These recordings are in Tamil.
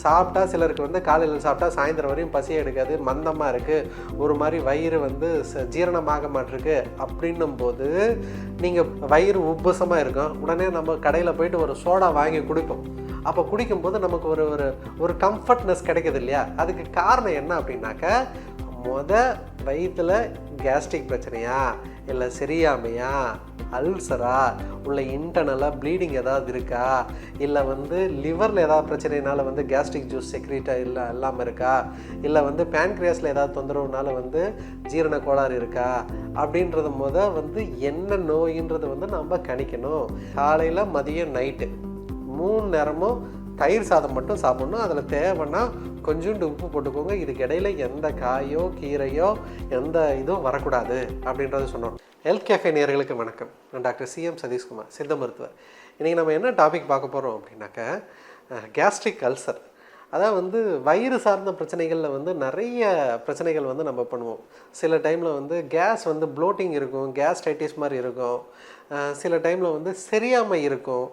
சாப்பிட்டா சிலருக்கு வந்து காலையில் சாப்பிட்டா சாயந்தரம் வரையும் பசியே எடுக்காது, மந்தமாக இருக்குது, ஒரு மாதிரி வயிறு வந்து ஜீரணமாக மாட்டிருக்கு அப்படின்னும் போது நீங்கள் வயிறு உப்பசமாக இருக்கும். உடனே நம்ம கடையில் போயிட்டு ஒரு சோடா வாங்கி குடிப்போம். அப்போ குடிக்கும்போது நமக்கு ஒரு ஒரு ஒரு கம்ஃபர்ட்னஸ் கிடைக்குது இல்லையா? அதுக்கு காரணம் என்ன அப்படின்னாக்க, வயிற்றில் கேஸ்ட்ரிக் பிரச்சனையா, இல்லை சரியாமையா, அல்சரா, உள்ள இன்டர்னலாக ப்ளீடிங் ஏதாவது இருக்கா, இல்லை வந்து லிவரில் ஏதாவது பிரச்சனைனால வந்து கேஸ்ட்ரிக் ஜூஸ் செக்ரீட்டாக இல்லாமல் இருக்கா, இல்லை வந்து பேன்க்ரியாஸில் ஏதாவது தொந்தரவுனால வந்து ஜீரண கோளாறு இருக்கா அப்படின்றது வந்து என்ன நோயின்றது வந்து நம்ம கணிக்கணும். காலையில், மதியம், நைட்டு 3 நேரமும் தயிர் சாதம் மட்டும் சாப்பிட்ணும். அதில் தேவைன்னா கொஞ்சோண்டு உப்பு போட்டுக்கோங்க. இதுக்கு இடையில எந்த காயோ கீரையோ எந்த இதுவும் வரக்கூடாது அப்படின்றத சொன்னோம். ஹெல்த் கேஃபே நேயர்களுக்கு வணக்கம். நான் டாக்டர் சிஎம் சதீஷ்குமார், சித்த மருத்துவர். இன்றைக்கி நம்ம என்ன டாபிக் பார்க்க போகிறோம் அப்படின்னாக்க, கேஸ்ட்ரிக் அல்சர். அதான் வந்து வயிறு சார்ந்த பிரச்சனைகளில் வந்து நிறைய பிரச்சனைகள் வந்து நம்ம பண்ணுவோம். சில டைமில் வந்து கேஸ் வந்து ப்ளோட்டிங் இருக்கும், கேஸ்ட்ரைட்டிஸ் மாதிரி இருக்கும். சில டைமில் வந்து சரியாமை இருக்கும்.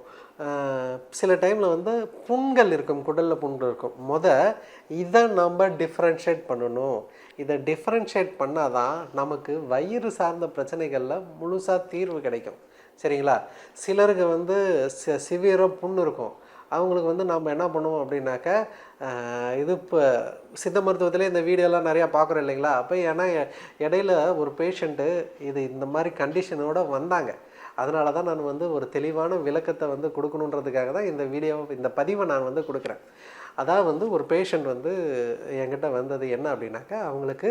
சில டைமில் வந்து புண்கள் இருக்கும், குடலில் புண்கள் இருக்கும். இதை நம்ம டிஃப்ரென்ஷியேட் பண்ணணும். இதை டிஃப்ரென்ஷியேட் பண்ணால் தான் நமக்கு வயிறு சார்ந்த பிரச்சனைகளில் முழுசாக தீர்வு கிடைக்கும். சரிங்களா? சிலருக்கு வந்து சிவியராக புண் இருக்கும். அவங்களுக்கு வந்து நம்ம என்ன பண்ணுவோம் அப்படின்னாக்க, இது இப்போ சித்த மருத்துவத்திலே இந்த வீடியோலாம் நிறையா பார்க்குறோம் இல்லைங்களா? அப்போ ஏன்னா இடையில ஒரு பேஷண்ட்டு இந்த மாதிரி கண்டிஷனோடு வந்தாங்க. அதனால தான் நான் வந்து ஒரு தெளிவான விளக்கத்தை வந்து கொடுக்கணுன்றதுக்காக தான் இந்த பதிவை நான் வந்து கொடுக்குறேன். அதாவது வந்து ஒரு பேஷண்ட் வந்து என்கிட்ட வந்தது என்ன அப்படின்னாக்கா, அவங்களுக்கு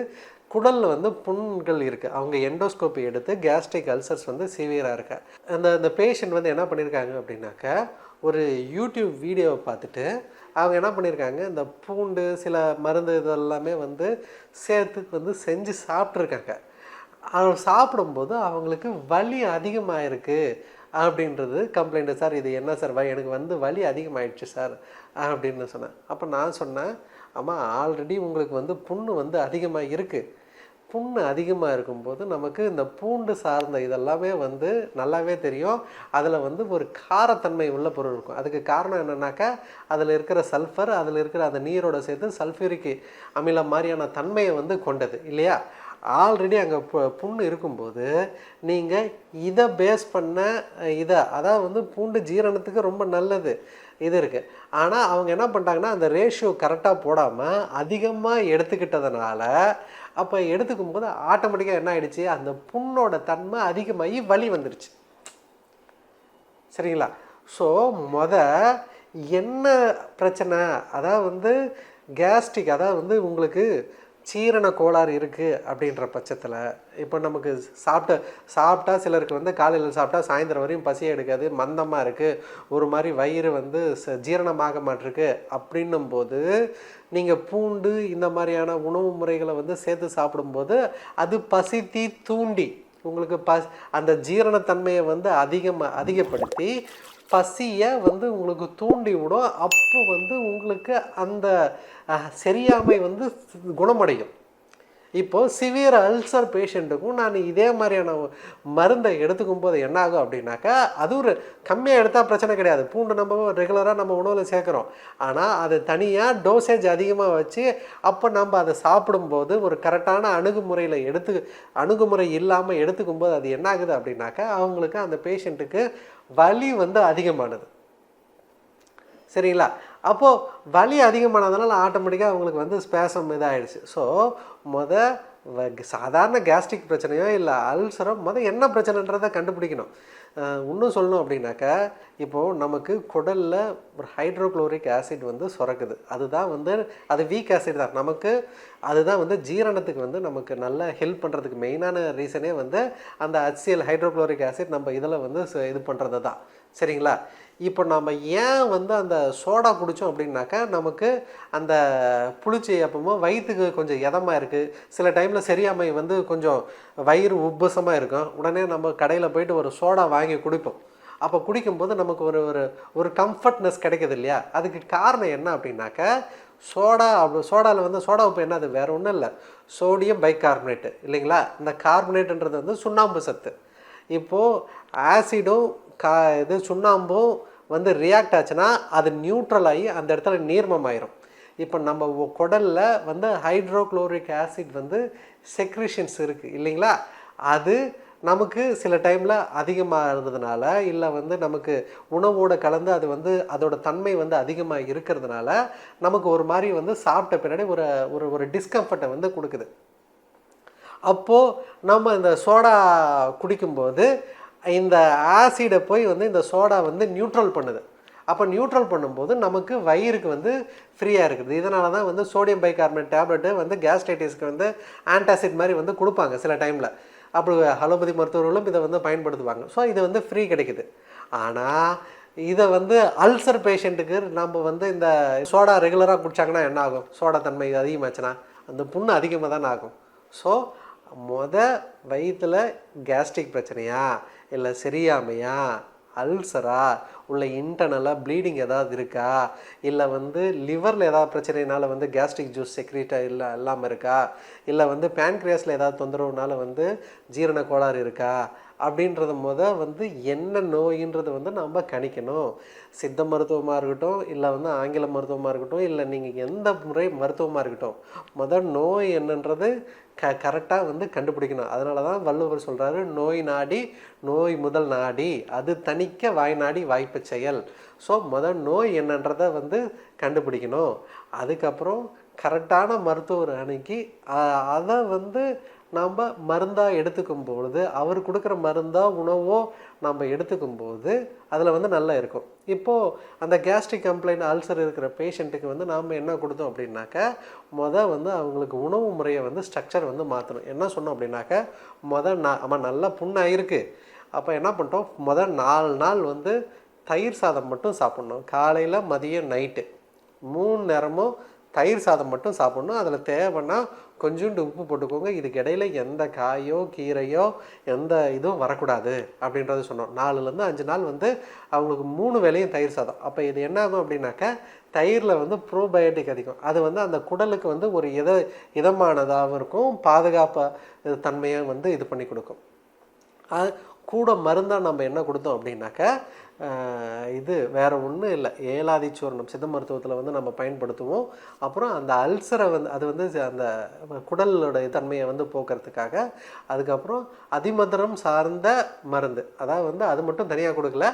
குடலில் வந்து புண்கள் இருக்குது. அவங்க எண்டோஸ்கோப்பி எடுத்து கேஸ்ட்ரிக் அல்சர்ஸ் வந்து சிவியராக இருக்கா. அந்த பேஷண்ட் வந்து என்ன பண்ணியிருக்காங்க அப்படின்னாக்கா, ஒரு யூடியூப் வீடியோவை பார்த்துட்டு அவங்க என்ன பண்ணியிருக்காங்க, இந்த பூண்டு சில மருந்து இதெல்லாமே வந்து சேர்த்து வந்து செஞ்சு சாப்பிட்ருக்காங்க. அவங்க சாப்பிடும்போது அவங்களுக்கு வலி அதிகமாக இருக்குது அப்படின்றது கம்ப்ளைண்ட்டு. சார் இது என்ன சார் எனக்கு வந்து வலி அதிகமாகிடுச்சு சார் அப்படின்னு சொன்னேன். அப்போ நான் சொன்னேன், ஆமாம், ஆல்ரெடி உங்களுக்கு வந்து புண்ணு வந்து அதிகமாக இருக்குது. புண்ணு அதிகமாக இருக்கும்போது நமக்கு இந்த பூண்டு சார்ந்த இதெல்லாமே வந்து நல்லாவே தெரியும். அதில் வந்து ஒரு காரத்தன்மை உள்ள பொருள் இருக்கும். அதுக்கு காரணம் என்னென்னாக்கா, அதில் இருக்கிற சல்ஃபர், அதில் இருக்கிற அந்த நீரோட சேர்த்து சல்ஃபியூரிக் அமிலம் மாதிரியான தன்மையை வந்து கொண்டது இல்லையா? ஆல்ரெடி அங்கே புண்ணு இருக்கும்போது நீங்கள் இதை பேஸ் பண்ண அதாவது வந்து பூண்டு ஜீரணத்துக்கு ரொம்ப நல்லது இது இருக்குது. ஆனால் அவங்க என்ன பண்ணிட்டாங்கன்னா, அந்த ரேஷியோ கரெக்டாக போடாமல் அதிகமாக எடுத்துக்கிட்டதுனால, அப்போ எடுத்துக்கும் போது ஆட்டோமேட்டிக்காக என்ன ஆகிடுச்சு, அந்த புண்ணோட தன்மை அதிகமாகி வலி வந்துடுச்சு. சரிங்களா? ஸோ என்ன பிரச்சனை, அதாவது வந்து கேஸ்ட்ரிக், அதாவது வந்து உங்களுக்கு ஜீரண கோளாறு இருக்குது அப்படின்ற பட்சத்தில், இப்போ நமக்கு சாப்பிட்டா சிலருக்கு வந்து காலையில் சாப்பிட்டா சாயந்தரம் வரையும் பசியே எடுக்காது, மந்தமாக இருக்குது, ஒரு மாதிரி வயிறு வந்து ஜீரணமாக மாட்டிருக்கு அப்படின்னும் போது நீங்கள் பூண்டு இந்த மாதிரியான உணவு முறைகளை வந்து சேர்த்து சாப்பிடும்போது அது பசி தூண்டி உங்களுக்கு அந்த ஜீரணத்தன்மையை வந்து அதிகப்படுத்தி பசியை வந்து உங்களுக்கு தூண்டி விடும். அப்போ வந்து உங்களுக்கு அந்த சரியாமை வந்து குணமடையும். இப்போது சிவியர் அல்சர் பேஷண்ட்டுக்கும் நான் இதே மாதிரியான மருந்தை எடுத்துக்கும் போது என்ன ஆகும் அப்படின்னாக்கா, அது ஒரு கம்மியாக எடுத்தால் பிரச்சனை கிடையாது. பூண்டு நம்ம ரெகுலராக நம்ம உணவில் சேர்க்குறோம். ஆனால் அது தனியாக டோசேஜ் அதிகமாக வச்சு அப்போ நம்ம அதை சாப்பிடும்போது ஒரு கரெக்டான அணுகுமுறை இல்லாமல் எடுத்துக்கும் போது அது என்ன ஆகுது அப்படின்னாக்கா, அவங்களுக்கு அந்த பேஷண்ட்டுக்கு வலி வந்து அதிகமானது. சரிங்களா? அப்போது வலி அதிகமானதுனால ஆட்டோமேட்டிக்காக அவங்களுக்கு வந்து ஸ்பேசம் இதாகிடுச்சு. ஸோ சாதாரண கேஸ்ட்ரிக் பிரச்சனையோ இல்லை அல்சரோ என்ன பிரச்சனைன்றதை கண்டுபிடிக்கணும். இன்னும் சொல்லணும் அப்படின்னாக்கா, இப்போது நமக்கு குடலில் ஒரு ஹைட்ரோக்ளோரிக் ஆசிட் வந்து சுரக்குது. அதுதான் வந்து அது வீக் ஆசிட் தான். நமக்கு அதுதான் வந்து ஜீரணத்துக்கு வந்து நமக்கு நல்லா ஹெல்ப் பண்ணுறதுக்கு மெயினான ரீசனே வந்து அந்த HCl ஹைட்ரோக்ளோரிக் ஆசிட் நம்ம இதில் வந்து இது பண்ணுறது தான். சரிங்களா? இப்போ நம்ம ஏன் வந்து அந்த சோடா குடித்தோம் அப்படின்னாக்கா, நமக்கு அந்த புளிச்சி அப்போ வயிற்றுக்கு கொஞ்சம் இதமாக இருக்குது. சில டைமில் சரியாமை வந்து கொஞ்சம் வயிறு உப்பசமாக இருக்கும். உடனே நம்ம கடையில் போயிட்டு ஒரு சோடா வாங்கி குடிப்போம். அப்போ குடிக்கும்போது நமக்கு ஒரு ஒரு கம்ஃபர்ட்னஸ் கிடைக்கிது இல்லையா? அதுக்கு காரணம் என்ன அப்படின்னாக்கா, சோடாவில் வந்து சோடா உப்பு என்னது, வேறு ஒன்றும் இல்லை, சோடியம் பைகார்பனேட்டு இல்லைங்களா? இந்த கார்பனேட்டுன்றது வந்து சுண்ணாம்பு சத்து. இப்போது ஆசிடும் சுண்ணாம்பும் வந்து ரியாக்ட் ஆச்சுன்னா அது நியூட்ரல் ஆகி அந்த இடத்துல நீர்மம் ஆயிரும். இப்போ நம்ம குடலில் வந்து ஹைட்ரோக்ளோரிக் ஆசிட் வந்து செக்ரிஷன்ஸ் இருக்குது இல்லைங்களா, அது நமக்கு சில டைமில் அதிகமாக இருந்ததுனால இல்லை வந்து நமக்கு உணவோடு கலந்து அது வந்து அதோட தன்மை வந்து அதிகமாக இருக்கிறதுனால நமக்கு ஒரு மாதிரி வந்து சாப்பிட்ட பின்னாடி ஒரு ஒரு ஒரு டிஸ்கம்ஃபர்ட்டை வந்து கொடுக்குது. அப்போது நம்ம இந்த சோடா குடிக்கும்போது இந்த ஆசிடை போய் வந்து இந்த சோடா வந்து நியூட்ரல் பண்ணுது. அப்போ நியூட்ரல் பண்ணும்போது நமக்கு வயிறுக்கு வந்து ஃப்ரீயாக இருக்குது. இதனால தான் வந்து சோடியம் பைகார்பனேட் டேப்லெட்டு வந்து கேஸ்ட்ரைட்டிஸ்க்கு வந்து ஆன்டாசிட் மாதிரி வந்து கொடுப்பாங்க சில டைமில். அப்படி அலோபதி மருத்துவர்களும் இதை வந்து பயன்படுத்துவாங்க. ஸோ இது வந்து ஃப்ரீ கிடைக்குது. ஆனால் இதை வந்து அல்சர் பேஷண்ட்டுக்கு நம்ம வந்து இந்த சோடா ரெகுலராக குடித்தாங்கன்னா என்ன ஆகும்? சோடா தன்மை அதிகமாச்சுன்னா அந்த புண்ணு அதிகமாக தானே ஆகும். ஸோ வயிற்றில் கேஸ்ட்ரிக் பிரச்சனையா இல்லை சரியாமையா அல்சரா உள்ள இன்டர்னலாக ப்ளீடிங் ஏதாவது இருக்கா இல்லை வந்து லிவரில் ஏதாவது பிரச்சனைனால வந்து கேஸ்ட்ரிக் ஜூஸ் செக்ரீட்டாக இல்லாமல் இருக்கா இல்லை வந்து பேன்க்ரியாஸில் ஏதாவது தொந்தரவுனால வந்து ஜீரண கோளாறு இருக்கா அப்படின்றத வந்து என்ன நோயின்றதை வந்து நம்ம கணிக்கணும். சித்த மருத்துவமாக இருக்கட்டும் இல்லை வந்து ஆங்கில மருத்துவமாக இருக்கட்டும் இல்லை நீங்கள் எந்த முறை மருத்துவமாக இருக்கட்டும் நோய் என்னன்றது கரெக்டாக வந்து கண்டுபிடிக்கணும். அதனால தான் வள்ளுவர் சொல்கிறாரு, நோய் நாடி நோய் முதல் நாடி அது தணிக்க வாய் நாடி வாய்ப்பு செயல். ஸோ நோய் என்னன்றதை வந்து கண்டுபிடிக்கணும். அதுக்கப்புறம் கரெக்டான மருத்துவர் அணுகி அதை வந்து நாம் மருந்தாக எடுத்துக்கும் பொழுது அவர் கொடுக்குற மருந்தாக உணவோ நம்ம எடுத்துக்கும்போது அதில் வந்து நல்லா இருக்கும். இப்போது அந்த கேஸ்ட்ரிக் கம்ப்ளைண்ட் அல்சர் இருக்கிற பேஷண்ட்டுக்கு வந்து நாம் என்ன கொடுத்தோம் அப்படின்னாக்கா வந்து அவங்களுக்கு உணவு முறையை வந்து ஸ்ட்ரக்சர் வந்து மாற்றணும். என்ன சொன்னோம் அப்படின்னாக்கா ஆமாம் நல்லா புண்ணாயிருக்கு. அப்போ என்ன பண்ணிட்டோம், 4 நாள் வந்து தயிர் சாதம் மட்டும் சாப்பிட்ணும். காலையில் மதியம் நைட்டு 3 நேரமும் தயிர் சாதம் மட்டும் சாப்பிட்ணும். அதில் தேவைன்னா கொஞ்சோண்டு உப்பு போட்டுக்கோங்க. இதுக்கு இடையில எந்த காயோ கீரையோ எந்த இதுவும் வரக்கூடாது அப்படின்றது சொன்னோம். 4லேருந்து 5 நாள் வந்து அவங்களுக்கு 3 வேளையும் தயிர் சாதம். அப்போ இது என்ன ஆகும் அப்படின்னாக்கா தயிரில் வந்து ப்ரோபயோட்டிக் அதிகம். அது வந்து அந்த குடலுக்கு வந்து ஒரு இதமானதாகவும் இருக்கும், பாதுகாப்பு தன்மையை வந்து இது பண்ணி கொடுக்கும். அது கூட மருந்தாக நம்ம என்ன கொடுத்தோம் அப்படின்னாக்கா இது வேறு ஒன்றும் இல்லை, ஏலாதி சூர்ணம் சித்த மருத்துவத்தில் வந்து நம்ம பயன்படுத்துவோம். அப்புறம் அந்த அல்சரை வந்து அது வந்து அந்த குடலோட தன்மையை வந்து போக்குறதுக்காக. அதுக்கப்புறம் அதிமதுரம் சார்ந்த மருந்து, அதாவது வந்து அது மட்டும் தனியாக கொடுக்கல,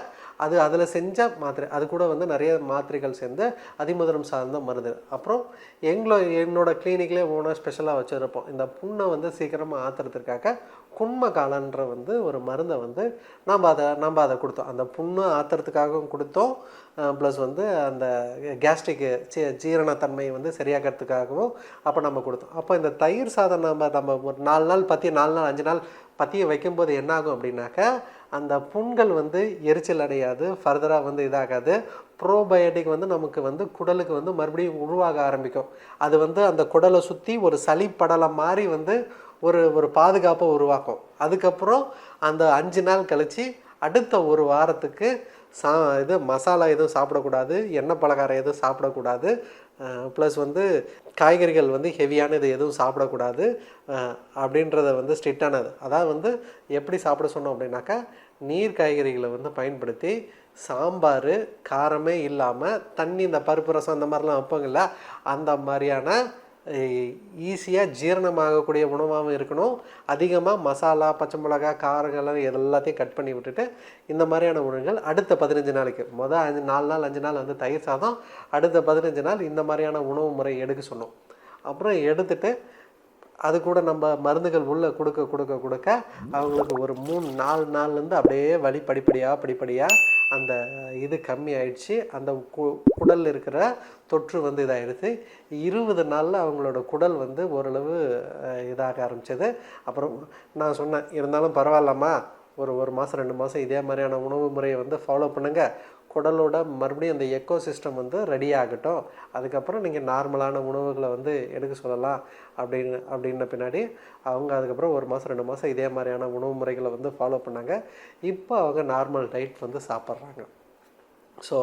அது அதில் செஞ்ச மாத்திரை, அது கூட வந்து நிறைய மாத்திரைகள் சேர்ந்து அதிமதுரம் சார்ந்த மருந்து. அப்புறம் என்னோட கிளினிக்லேயே ஓனாக ஸ்பெஷலாக வச்சுருப்போம். இந்த புண்ணை வந்து சீக்கிரமாக ஆற்றுறதுக்காக குண்மகாலன்ற வந்து ஒரு மருந்தை வந்து நம்ம அதை கொடுத்தோம். அந்த புண்ணு ஆற்றுறதுக்காகவும் கொடுத்தோம், ப்ளஸ் வந்து அந்த கேஸ்ட்ரிக்கு ஜீரணத்தன்மையை வந்து சரியாக்கிறதுக்காகவும் அப்போ நம்ம கொடுத்தோம். அப்போ இந்த தயிர் சாதம் நம்ம ஒரு 4 நாள் 4 நாள் 5 நாள் பற்றிய வைக்கும்போது என்னாகும் அப்படின்னாக்கா அந்த புண்கள் வந்து எரிச்சல் அடையாது, ஃபர்தராக வந்து இதாகாது. ப்ரோபயோட்டிக் வந்து நமக்கு வந்து குடலுக்கு வந்து மறுபடியும் உருவாக ஆரம்பிக்கும். அது வந்து அந்த குடலை சுற்றி ஒரு சளிப்படலை மாதிரி வந்து ஒரு பாதுகாப்பை உருவாக்கும். அதுக்கப்புறம் அந்த 5 நாள் கழித்து அடுத்த ஒரு வாரத்துக்கு இது மசாலா எதுவும் சாப்பிடக்கூடாது, எண்ணெய் பலகாரம் எதுவும் சாப்பிடக்கூடாது, ப்ளஸ் வந்து காய்கறிகள் வந்து ஹெவியானது எதுவும் சாப்பிடக்கூடாது அப்படின்றத வந்து ஸ்ட்ரிக்டானது. அதாவது வந்து எப்படி சாப்பிட சொன்னோம் அப்படின்னாக்கா நீர் காய்கறிகளை வந்து பயன்படுத்தி சாம்பார் காரமே இல்லாமல் தண்ணி, இந்த பருப்பு ரசம் அந்த மாதிரிலாம் வைப்பாங்கள்ல, அந்த மாதிரியான ஈஸியாக ஜீரணமாகக்கூடிய உணவாகவும் இருக்கணும். அதிகமாக மசாலா பச்சை மிளகா காரங்கள்லாம் எல்லாத்தையும் கட் பண்ணி விட்டுட்டு இந்த மாதிரியான உணவுகள் அடுத்த 15 நாளைக்கு 4 நாள் 5 நாள் வந்து தயிர் சாதம், அடுத்த 15 நாள் இந்த மாதிரியான உணவு முறை எடுக்க சொன்னோம். அப்புறம் எடுத்துட்டு அது கூட நம்ம மருந்துகள் உள்ளே கொடுக்க அவங்களுக்கு ஒரு 3-4 நாள்லேருந்து அப்படியே வலி படிப்படியாக அந்த இது கம்மி ஆயிடுச்சு. அந்த குடலில் இருக்கிற தொற்று வந்து இதாகிடுச்சு. 20 நாளில் அவங்களோட குடல் வந்து ஓரளவு இதாக ஆரம்பிச்சது. அப்புறம் நான் சொன்னேன், இருந்தாலும் பரவாயில்லம்மா, ஒரு மாதம் 2 மாதம் இதே மாதிரியான உணவு முறையை வந்து ஃபாலோ பண்ணுங்கள், குடலோட மறுபடியும் அந்த எக்கோ சிஸ்டம் வந்து ரெடி ஆகட்டும், அதுக்கப்புறம் நீங்கள் நார்மலான உணவுகளை வந்து எடுக்க சொல்லலாம் அப்படின்ன பின்னாடி அவங்க அதுக்கப்புறம் 1 மாதம் 2 மாதம் இதே மாதிரியான உணவு முறைகளை வந்து ஃபாலோ பண்ணாங்க. இப்போ அவங்க நார்மல் டயட் வந்து சாப்பிட்றாங்க. ஸோ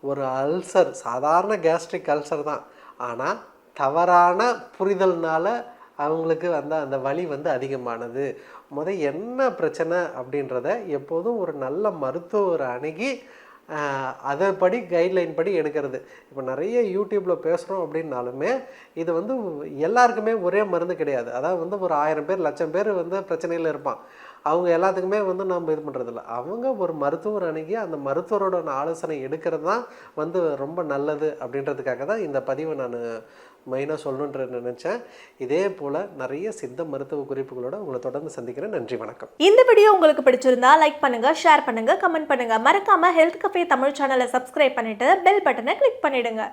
ஒரு அல்சர் சாதாரண கேஸ்ட்ரிக் அல்சர் தான், ஆனால் தவறான புரிதல்னால அவங்களுக்கு வந்து அந்த வலி வந்து அதிகமானது. என்ன பிரச்சனை அப்படின்றத எப்போதும் ஒரு நல்ல மருத்துவர் அணுகி அதன்படி கைட்லைன் படி எடுக்கிறது. இப்போ நிறைய யூடியூப்பில் பேசுகிறோம் அப்படின்னாலுமே இது வந்து எல்லாருக்குமே ஒரே மருந்து கிடையாது. அதாவது வந்து ஒரு 1000 பேர் 1,00,000 பேர் வந்து பிரச்சனையில் இருப்பான். அவங்க எல்லாத்துக்குமே வந்து நம்ம இது பண்ணுறதில்ல. அவங்க ஒரு மருத்துவர் அணுகி அந்த மருத்துவரோட ஆலோசனை எடுக்கிறது தான் வந்து ரொம்ப நல்லது அப்படின்றதுக்காக தான் இந்த பதிவை நான் மெயினாக சொல்லணுன்ற நினச்சேன். இதே போல் நிறைய சித்த மருத்துவ குறிப்புகளோட உங்களை தொடர்ந்து சந்திக்கிறேன். நன்றி, வணக்கம். இந்த வீடியோ உங்களுக்கு பிடிச்சிருந்தா லைக் பண்ணுங்க, ஷேர் பண்ணுங்க, கமெண்ட் பண்ணுங்க. மறக்காம ஹெல்த் கஃபே தமிழ் சேனலை சப்ஸ்கிரைப் பண்ணிட்டு பெல் பட்டனை கிளிக் பண்ணிடுங்க.